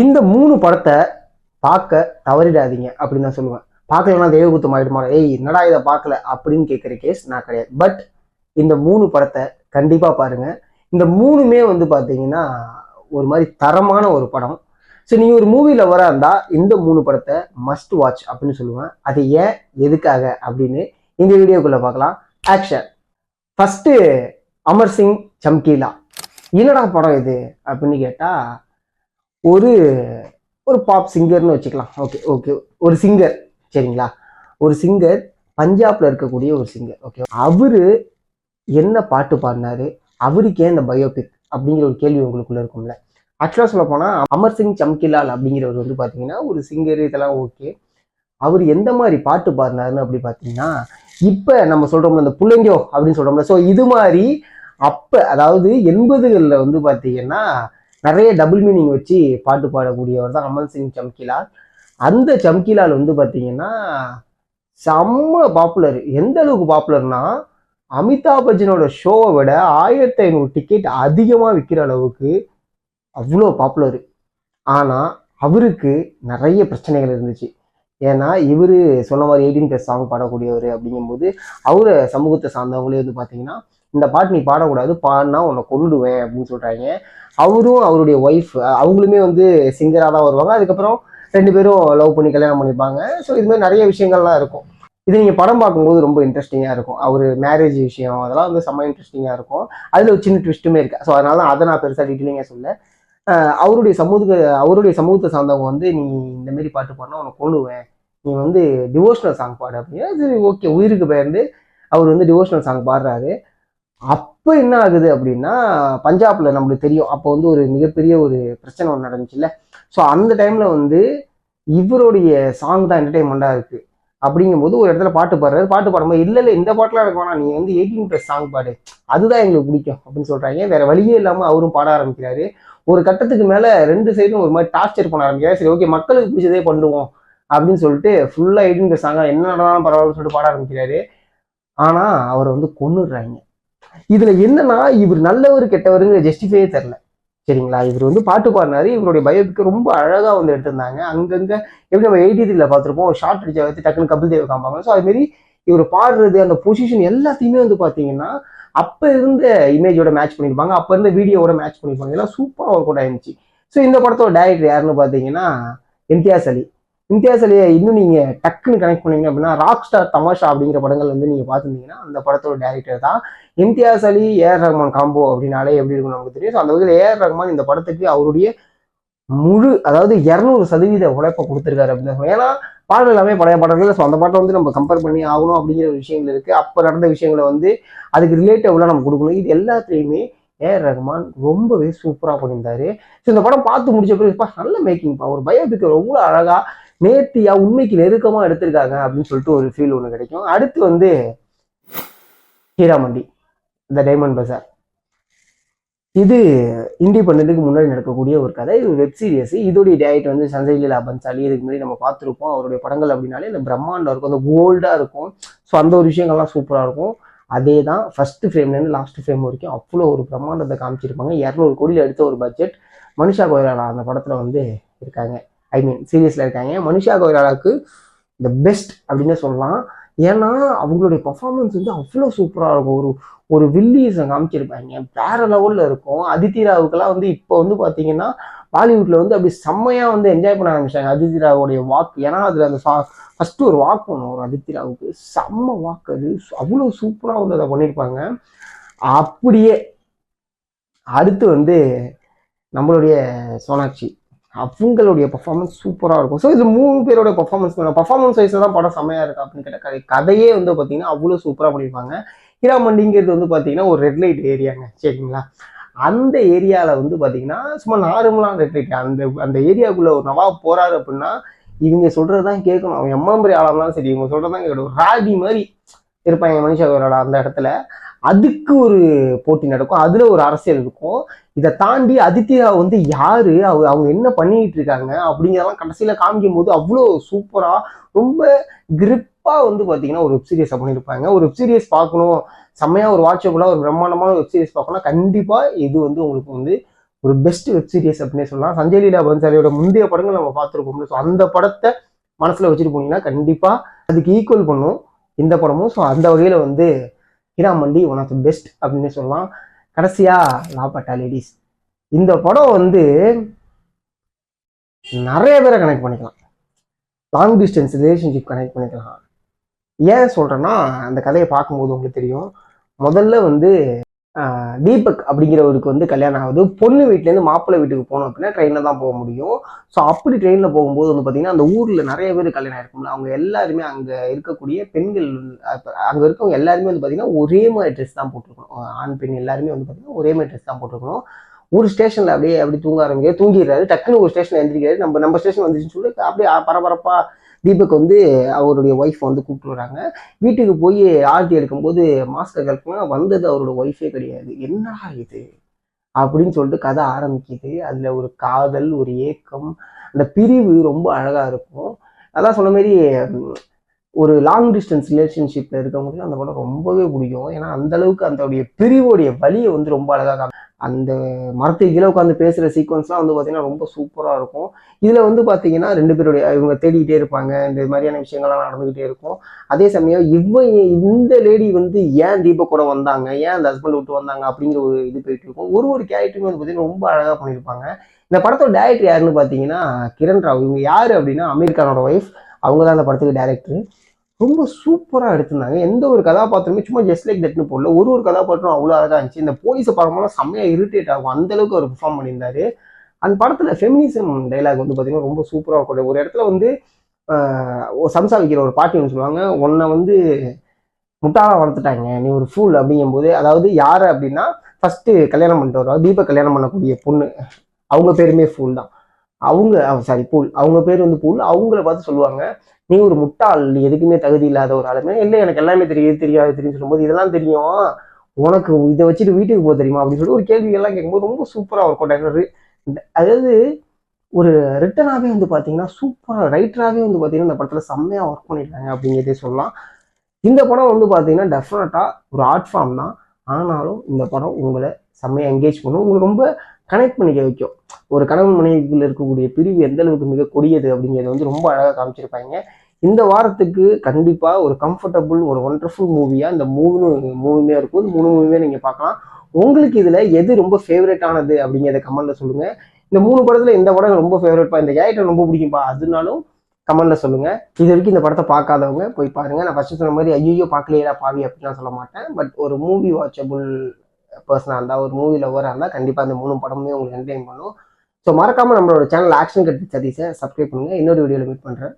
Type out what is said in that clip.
இந்த 3 படத்தை பார்க்க தவறிடாதீங்க அப்படின்னு தான் சொல்லுவேன். பார்க்கலன்னா தெய்வகுத்தம் ஆயிடுமா, ஏய் என்னடா இதை பார்க்கல அப்படின்னு கேட்குற கேஸ் நான் கிடையாது. பட் இந்த 3 படத்தை கண்டிப்பா பாருங்க. இந்த 3மே வந்து பார்த்தீங்கன்னா ஒரு மாதிரி தரமான ஒரு படம். ஸோ நீங்க ஒரு மூவி லவரா இருந்தா இந்த 3 படத்தை மஸ்ட் வாட்ச் அப்படின்னு சொல்லுவேன். அது ஏன் எதுக்காக அப்படின்னு இந்த வீடியோக்குள்ள பார்க்கலாம். ஆக்ஷன். ஃபர்ஸ்ட் அமர் சிங் சம்கீலா. என்னடா படம் இது அப்படின்னு கேட்டா, ஒரு ஒரு பாப் சிங்கர்னு வச்சுக்கலாம். ஓகே ஓகே ஒரு சிங்கர், சரிங்களா? ஒரு சிங்கர், பஞ்சாப்ல இருக்கக்கூடிய ஒரு சிங்கர். ஓகே, அவரு என்ன பாட்டு பாடினாரு, அவருக்கே இந்த பயோபிக் அப்படிங்கிற ஒரு கேள்வி உங்களுக்குள்ள இருக்கும்ல. ஆக்சுவலா சொல்ல போனா அமர் சிங் சம்கிலால் அப்படிங்கிறவர் வந்து பாத்தீங்கன்னா ஒரு சிங்கர், இதெல்லாம் ஓகே. அவர் எந்த மாதிரி பாட்டு பாடினாருன்னு அப்படி பாத்தீங்கன்னா, இப்ப நம்ம சொல்றோம்ல இந்த புள்ளைங்கோ அப்படின்னு சொல்றோம்ல, ஸோ இது மாதிரி அப்ப அதாவது 80களில் வந்து பாத்தீங்கன்னா நிறைய டபுள் மீனிங் வச்சு பாட்டு பாடக்கூடியவர் தான் அமர் சிங் சம்கிலால். அந்த சம்கிலால் வந்து பாத்தீங்கன்னா செம்ம பாப்புலர். எந்த அளவுக்கு பாப்புலர்னா, அமிதாப் பச்சனோட ஷோவை விட 1500 டிக்கெட் அதிகமாக விற்கிற அளவுக்கு அவ்வளோ பாப்புலர். ஆனால் அவருக்கு நிறைய பிரச்சனைகள் இருந்துச்சு. ஏன்னா இவர் சொன்ன மாதிரி 18+ சாங் பாடக்கூடியவர் அப்படிங்கும்போது அவரை சமூகத்தை சார்ந்தவங்களே வந்து பார்த்தீங்கன்னா, இந்த பாட்டு நீ பாடக்கூடாது, பாடினா உன்னை கொண்டுடுவேன் அப்படின்னு சொல்கிறாங்க. அவரும் அவருடைய ஒய்ஃப் அவங்களுமே வந்து சிங்கராக தான் வருவாங்க. அதுக்கப்புறம் 2 பேரும் லவ் பண்ணி கல்யாணம் பண்ணிப்பாங்க. ஸோ இது மாதிரி நிறைய விஷயங்கள்லாம் இருக்கும். இது நீங்கள் படம் பார்க்கும்போது ரொம்ப இன்ட்ரெஸ்டிங்காக இருக்கும். அவர் மேரேஜ் விஷயம் அதெல்லாம் வந்து செம்ம இன்ட்ரெஸ்டிங்காக இருக்கும். அதில் ஒரு சின்ன ட்விஸ்ட்டுமே இருக்கு. ஸோ அதனால அதை நான் பெருசாக டீட்டெயிலிங்காக சொல்ல. அவருடைய சமூகத்தை சார்ந்தவங்க வந்து, நீ இந்த மாரி பாட்டு பாடினா உனக்கு கொண்டுவேன், நீ வந்து டிவோஷனல் சாங் பாடு அப்படின்னா, அது ஓகே, உயிருக்கு பெயர்ந்து அவர் வந்து டிவோஷனல் சாங் பாடுறாரு. அப்போ என்ன ஆகுது அப்படின்னா, பஞ்சாப்ல நம்மளுக்கு தெரியும் அப்போ வந்து ஒரு மிகப்பெரிய ஒரு பிரச்சனை ஒன்று நடந்துச்சுல்ல. ஸோ அந்த டைம்ல வந்து இவருடைய சாங் தான் என்டர்டைன்மெண்ட்டாக இருக்கு. அப்படிங்கும்போது ஒரு இடத்துல பாட்டு பாடுறாரு. பாட்டு பாடும்போது இல்லை இந்த பாட்டுலாம் எனக்கு வேணாம், நீ வந்து 18+ சாங் பாடு, அதுதான் எங்களுக்கு பிடிக்கும் அப்படின்னு சொல்றாங்க. வேற வழியே இல்லாமல் அவரும் பாட ஆரம்பிக்கிறாரு. ஒரு கட்டத்துக்கு மேல 2 சைடும் ஒரு மாதிரி டார்ச்சர் பண்ண ஆரம்பிக்கிறாரு. சரி ஓகே, மக்களுக்கு பிடிச்சதே பண்ணுவோம் அப்படின்னு சொல்லிட்டு ஃபுல்லா 18+ சாங்கா என்ன நடந்தாலும் பரவாயில்லன்னு சொல்லிட்டு பாட ஆரம்பிக்கிறாரு. ஆனா அவரை வந்து கொன்னுடுறாங்க. இதுல என்னன்னா, இவர் நல்லவர் கெட்டவருங்கிற ஜஸ்டிஃபையே தெரியல, சரிங்களா? இவர் வந்து பாட்டு பாடினாரு. இவருடைய பயோபிக்கு ரொம்ப அழகா வந்து எடுத்திருந்தாங்க. அங்கங்க எப்படி நம்ம 83ல பார்த்துருப்போம், ஒரு ஷார்ட் அடிச்சா வச்சு டக்குன்னு கபில் தேவ் காமிப்பாங்க. ஸோ அது மாதிரி இவர் பாடுறது, அந்த பொசிஷன் எல்லாத்தையுமே வந்து பாத்தீங்கன்னா அப்ப இருந்த இமேஜோட மேட்ச் பண்ணியிருப்பாங்க, அப்ப இருந்த வீடியோவோட மேட்ச் பண்ணியிருப்பாங்க. இதெல்லாம் சூப்பராக ஒர்க் அவுட் ஆயிருந்துச்சு. ஸோ இந்த படத்தோட டைரக்டர் யாருன்னு பாத்தீங்கன்னா இம்தியாஸ் அலி. இம்தியாஸ் அலியை இன்னும் நீங்க டக்குன்னு கனெக்ட் பண்ணீங்க அப்படின்னா, ராக் ஸ்டார் தமாஷா அப்படிங்கிற படங்கள் வந்து நீங்க பார்த்துருந்தீங்கன்னா அந்த படத்தோட டைரக்டர் தான். இம்தியாஸ் அலி ஏஆர் ரஹ்மான் காம்போ அப்படின்னாலே எப்படி இருக்கும்னு நமக்கு தெரியும். ஸோ அந்த வகையில் ஏஆர் ரஹ்மான் இந்த படத்துக்கு அவருடைய முழு, அதாவது 200% உழைப்பை கொடுத்துருக்காரு அப்படின்னு சொல்லுவாங்க. ஏன்னா பாடல் எல்லாமே பழைய பாடல்கள். ஸோ அந்த பாட்டை வந்து நம்ம கம்பேர் பண்ணி ஆகணும் அப்படிங்கிற ஒரு விஷயங்கள் இருக்கு. அப்போ நடந்த விஷயங்களை வந்து அதுக்கு ரிலேட்டிவ்லாம் நம்ம கொடுக்கணும். இது எல்லாத்துலேயுமே ஏஆர் ரஹ்மான் ரொம்பவே சூப்பராக பண்ணியிருந்தாரு. ஸோ இந்த படம் பார்த்து முடிச்ச பிறகு நல்ல மேக்கிங்ப்பா, ஒரு பயோபிக் ரொம்ப அழகா நேர்த்தியா உண்மைக்கு நெருக்கமா எடுத்திருக்காங்க அப்படின்னு சொல்லிட்டு ஒரு ஃபீல் ஒன்று கிடைக்கும். அடுத்து வந்து ஹீராமண்டி த டைமண்ட் பஜார். இது இண்டிபெண்டன்ட்டுக்கு முன்னாடி நடக்கக்கூடிய ஒரு கதை. இது வெப் சீரிஸ். இதோடைய டைரக்டர் வந்து சஞ்சய் லீலா பன்சாலி. இதுக்கு முன்னாடி நம்ம பார்த்துருப்போம். அவருடைய படங்கள் அப்படின்னாலே இந்த பிரம்மாண்டம் இருக்கும், அந்த கோல்டா இருக்கும். ஸோ அந்த ஒரு விஷயங்கள்லாம் சூப்பராக இருக்கும். அதே தான் ஃபர்ஸ்ட் ஃப்ரேம்லேருந்து லாஸ்ட் ஃப்ரேம் வரைக்கும் அவ்வளோ ஒரு பிரம்மாண்டத்தை காமிச்சிருப்பாங்க. 200 கோடியில் எடுத்த ஒரு பட்ஜெட். மனிஷா கொய்ராலா அந்த படத்தில் வந்து இருக்காங்க, ஐ மீன் சீரியஸ்ல இருக்காங்க. மனிஷா கொய்ராலாவுக்கு த பெஸ்ட் அப்படின்னு சொல்லலாம். ஏன்னா அவங்களுடைய பர்ஃபார்மன்ஸ் வந்து அவ்வளோ சூப்பராக இருக்கும். ஒரு வில்லிஸை காமிச்சிருப்பாங்க, வேற லெவலில் இருக்கும். அதித்தி ராவுக்கெல்லாம் வந்து இப்போ வந்து பார்த்தீங்கன்னா பாலிவுட்ல வந்து அப்படி செம்மையா வந்து என்ஜாய் பண்ண ஆரம்பிச்சாங்க அதித்தி ராவுடைய வாக்கு. ஏன்னா அதுல அந்த ஃபர்ஸ்ட் ஒரு வாக்கு ஒன்று வரும் அதித்தி ராவுக்கு, செம்ம வாக்கு. அது அவ்வளோ சூப்பராக வந்து அதை பண்ணியிருப்பாங்க. அப்படியே அடுத்து வந்து நம்மளுடைய சோனாட்சி, அவங்களுடைய பர்ஃபார்மன்ஸ் சூப்பராக இருக்கும். ஸோ இது 3 பேரோட பர்ஃபார்மன்ஸ் வைஸில் தான் படம் செம்மையாக இருக்கு அப்படின்னு கேட்டால் கதையே வந்து பார்த்தீங்கன்னா அவ்வளோ சூப்பராக பண்ணியிருப்பாங்க. ஹீராமண்டிங்கிறது வந்து பார்த்தீங்கன்னா ஒரு ரெட் லைட் ஏரியாங்க, சரிங்களா? அந்த ஏரியாவில் வந்து பார்த்தீங்கன்னா சும்மா நார்மலான ரெட் லைட். அந்த ஏரியாவுக்குள்ள ஒரு நவாப் போறாரு அப்படின்னா இவங்க சொல்றது தான் கேட்கணும். அவன் எம்மாம்பரி ஆளாம்லாம் சரி, இவங்க சொல்றது தான் கேட்கணும். ராகி மாதிரி இருப்பாங்க மனிஷா கொய்ராலா அந்த இடத்துல. அதுக்கு ஒரு போட்டி நடக்கும், அதுல ஒரு அரசியல் இருக்கும். இதை தாண்டி அதித்தியா வந்து யாரு, அவங்க என்ன பண்ணிட்டு இருக்காங்க அப்படிங்கிறதெல்லாம் கடைசியில காமிக்கும் போது அவ்வளோ சூப்பரா, ரொம்ப கிரிப்பா வந்து பாத்தீங்கன்னா ஒரு வெப் சீரிஸை பண்ணியிருப்பாங்க. ஒரு வெப் சீரிஸ் பார்க்கணும், செம்மையா ஒரு வாட்சபுளா ஒரு பிரம்மாண்டமான வெப் சீரிஸ் பார்க்கணும், கண்டிப்பா இது வந்து உங்களுக்கு வந்து ஒரு பெஸ்ட் வெப் சீரிஸ் அப்படின்னே சொல்லலாம். சஞ்சய் லீலா பன்சாலியோட முந்தைய படங்கள் நம்ம பார்த்துருக்கோம். ஸோ அந்த படத்தை மனசுல வச்சுட்டு போனீங்கன்னா கண்டிப்பா அதுக்கு ஈக்குவல் பண்ணும் இந்த படமும். ஸோ அந்த வகையில வந்து ஹீரா மண்டி ஒன் ஆஃப் த பெஸ்ட் அப்படின்னே சொல்லலாம். கடைசியா லாபட்டா லேடிஸ், இந்த படம் வந்து நிறைய பேரை கனெக்ட் பண்ணிக்கலாம். லாங் டிஸ்டன்ஸ் ரிலேஷன்ஷிப் கனெக்ட் பண்ணிக்கலாம். ஏன் சொல்றேன்னா, அந்த கதையை பார்க்கும்போது உங்களுக்கு தெரியும். முதல்ல வந்து தீபக் அப்படிங்கிறவருக்கு வந்து கல்யாணம் ஆகுது. பொண்ணு வீட்டிலேருந்து மாப்பிள்ளை வீட்டுக்கு போகணும் அப்படின்னா ட்ரெயினில் தான் போக முடியும். ஸோ அப்படி ட்ரெயினில் போகும்போது வந்து பார்த்தீங்கன்னா, அந்த ஊரில் நிறைய பேர் கல்யாணம் ஆயிருக்கும்ல, அவங்க எல்லாருமே அங்கே இருக்கக்கூடிய பெண்கள், அங்கே இருக்கவங்க எல்லாருமே வந்து பார்த்தீங்கன்னா ஒரே மாதிரி ட்ரெஸ் தான் போட்டிருக்கணும். ஆண் பெண் எல்லாருமே வந்து பார்த்தீங்கன்னா ஒரே மாதிரி ட்ரெஸ் தான் போட்டிருக்கணும். ஒரு ஸ்டேஷனில் அப்படியே அப்படி தூங்கிடுறாரு. டக்குன்னு ஒரு ஸ்டேஷனில் எழுந்திரிக்கிறாரு. நம்ம ஸ்டேஷன் வந்துச்சுன்னு சொல்லி அப்படியே பரபரப்பா தீபக் வந்து அவருடைய ஒய்ஃப் வந்து கூப்பிட்டு வராங்க. வீட்டுக்கு போய் ஆர்த்தி எடுக்கும்போது மாஸ்டர் கல்பனா வந்தது அவரோட ஒய்ஃபே கிடையாது. என்னடா இது அப்படின்னு சொல்லிட்டு கதை ஆரம்பிக்குது. அதுல ஒரு காதல், ஒரு ஏக்கம், அந்த பிரிவு ரொம்ப அழகா இருக்கும். அதான் சொன்ன மாதிரி ஒரு லாங் டிஸ்டன்ஸ் ரிலேஷன்ஷிப்ல இருக்கவங்களுக்கு அந்த படம் ரொம்பவே பிடிக்கும். ஏன்னா அந்த அளவுக்கு அந்த பிரிவோடைய வலியை வந்து ரொம்ப அழகாக, அந்த மரத்துக்கு கீழே உட்காந்து பேசுகிற சீக்வன்ஸ்லாம் வந்து பார்த்தீங்கன்னா ரொம்ப சூப்பராக இருக்கும். இதில் வந்து பார்த்தீங்கன்னா 2 பேருடைய இவங்க தேடிக்கிட்டே இருப்பாங்க. இந்த மாதிரியான விஷயங்கள்லாம் நடந்துக்கிட்டே இருக்கும். அதே சமயம் இந்த லேடி வந்து ஏன் தீபக் கூட வந்தாங்க, ஏன் அந்த ஹஸ்பண்ட் விட்டு வந்தாங்க அப்படிங்கிற ஒரு இது போயிட்டு இருக்கும். ஒரு கேரக்டருமே வந்து பார்த்தீங்கன்னா ரொம்ப அழகாக பண்ணியிருப்பாங்க. இந்த படத்தோட டைரக்டர் யாருன்னு பார்த்தீங்கன்னா கிரண் ராவ். இவங்க யார் அப்படின்னா அமீர் கானோட ஒய்ஃப். அவங்க தான் அந்த படத்துக்கு டைரக்டர். ரொம்ப சூப்பராக எடுத்திருந்தாங்க. எந்த ஒரு கதாபாத்திரமே சும்மா ஜஸ்ட் லைக் தட்னு போடல. ஒரு கதாபாத்திரம் அவ்வளோ அழகாக இருந்துச்சு. இந்த போலீஸை பார்க்கும்போது செம்மையாக இரிட்டேட் ஆகும். அந்த அளவுக்கு அவர் பெர்ஃபார்ம் பண்ணியிருந்தாரு. அந்த படத்தில் ஃபெமினிசம் டைலாக் வந்து பார்த்தீங்கன்னா ரொம்ப சூப்பராக இருக்கும். ஒரு இடத்துல வந்து சம்சா வைக்கிற ஒரு பாட்டி ஒன்று சொல்லுவாங்க, உன்னை வந்து முட்டாளாக வளர்த்துட்டாங்க, நீ ஒரு ஃபூல் அப்படிங்கும்போது, அதாவது யார் அப்படின்னா ஃபர்ஸ்ட் கல்யாணம் பண்ணிட்டு வருவா தீபக் கல்யாணம் பண்ணக்கூடிய பொண்ணு, அவங்க பேருமே ஃபூல் தான். அவங்க சாரி பூல், அவங்க பேர் வந்து பூல். அவங்கள பார்த்து சொல்லுவாங்க, நீ ஒரு முட்டாள், நீ எதுக்குமே தகுதி இல்லாத ஒரு ஆளுமே. இல்லை எனக்கு எல்லாமே தெரியும் சொல்லும்போது, இதெல்லாம் தெரியும் உனக்கு, இதை வச்சுட்டு வீட்டுக்கு போக தெரியுமா அப்படின்னு சொல்லி ஒரு கேள்விகள்லாம் கேட்கும்போது ரொம்ப சூப்பராக இருக்கும். அதாவது ஒரு ரிட்டனாகவே வந்து பார்த்தீங்கன்னா சூப்பராக, ரைட்டராகவே வந்து பார்த்தீங்கன்னா இந்த படத்தில் செம்மையாக ஒர்க் பண்ணியிருக்காங்க அப்படிங்கிறதே சொல்லலாம். இந்த படம் வந்து பார்த்தீங்கன்னா டெஃபினட்டாக ஒரு ஆர்ட் ஃபார்ம் தான். ஆனாலும் இந்த படம் உங்களை செம்மையாக என்கேஜ் பண்ணும், உங்களுக்கு ரொம்ப கனெக்ட் பண்ணிக்க வைக்கும். ஒரு கணவன் மனைவிக்குள்ள இருக்கக்கூடிய பிரிவு எந்த அளவுக்கு மிக கொடியது அப்படிங்கிறத வந்து ரொம்ப அழகாக காமிச்சிருப்பாங்க. இந்த வாரத்துக்கு கண்டிப்பாக ஒரு கம்ஃபர்டபுள், ஒரு ஒண்டர்ஃபுல் மூவியாக இந்த மூணுமே இருக்கும். இந்த 3 மூவியுமே நீங்கள் பார்க்கலாம். உங்களுக்கு இதில் எது ரொம்ப ஃபேவரட்டானது அப்படிங்கிறத கமெண்ட்ல சொல்லுங்க. இந்த 3 படத்துல இந்த படம் ரொம்ப ஃபேவரட்பா, இந்த கேரக்டர் ரொம்ப பிடிக்கும்பா அதுனாலும் கமெண்ட்ல சொல்லுங்க. இது வரைக்கும் இந்த படத்தை பார்க்காதவங்க போய் பாருங்க. நான் ஃபர்ஸ்ட் சொன்ன மாதிரி ஐயோ பார்க்கலையா பாவி அப்படிலாம் சொல்ல மாட்டேன். பட் ஒரு மூவி வாட்சபிள் பர்சனாக இருந்தால், ஒரு மூவி லவராக இருந்தால் கண்டிப்பாக இந்த 3 படமுமே உங்களுக்கு என்டர்டெயின் பண்ணும். ஸோ மறக்காம நம்மளோட சேனல் ஆக்ஷன் கட் சதீஸை சப்ஸ்கிரைப் பண்ணுங்க. இன்னொரு வீடியோவில் மீட் பண்ணுறேன்.